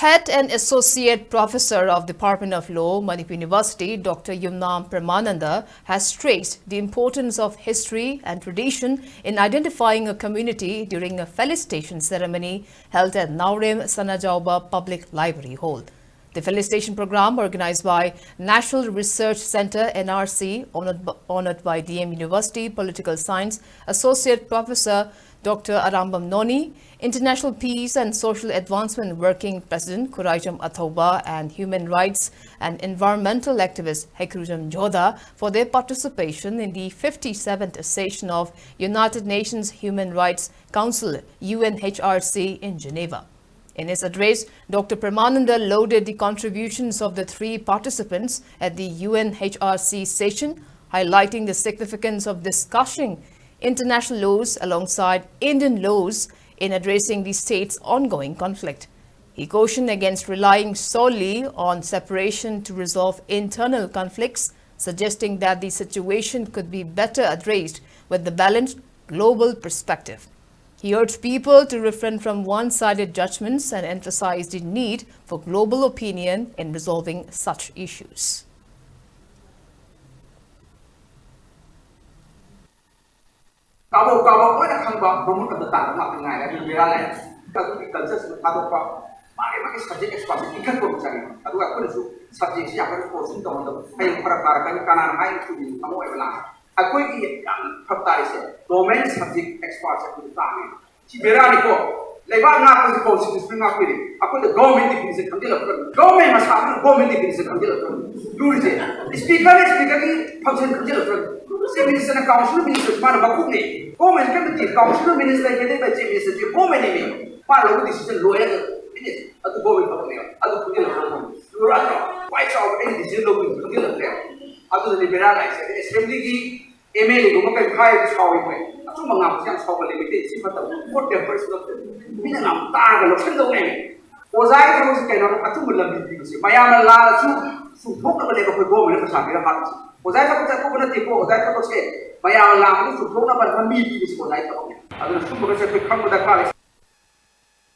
Head and Associate Professor of Department of Law, Manipur University, Dr. Yumnam Pramananda, has stressed the importance of history and tradition in identifying a community during a felicitation ceremony held at Naurem Sanajauba Public Library Hall. The felicitation program, organized by National Research Center (NRC), honored by DM University Political Science Associate Professor Dr. Arambam Noni, International Peace and Social Advancement Working President Kuraijam Athoba, and human rights and environmental activist Hekrujam Jodha for their participation in the 57th session of United Nations Human Rights Council (UNHRC) in Geneva. In his address, Dr. Pramananda lauded the contributions of the three participants at the UNHRC session, highlighting the significance of discussing international laws alongside Indian laws in addressing the state's ongoing conflict. He cautioned against relying solely on separation to resolve internal conflicts, suggesting that the situation could be better addressed with the balanced global perspective. He urged people to refrain from one-sided judgments and emphasized the need for global opinion in resolving such issues. Domain subject experts at the time. Chiberanico, Levana was supposed to spring up with it. I put the government definition until government must have the government definition until do it. The speaker is speaking function until Minister and Council Ministers, Manapuni, Government Committee, Council Minister, Minister, Government, follow decision lawyer at the government, at the Pudilla, White House, any decision looking to other than liberalize assembly. MLA go makai khai chawi mai atu mangam siang chawa limited si mata what the first of mina nam ta ga lo chen do ne ozai ko si kaino atu mulam bi si mayam la su thok na le ko go le sa bi ra ha ozai ka ta ko na ti ko ozai ka ko se mayam la su thok na ban mi bi si ozai ka adu su ko se khang da kha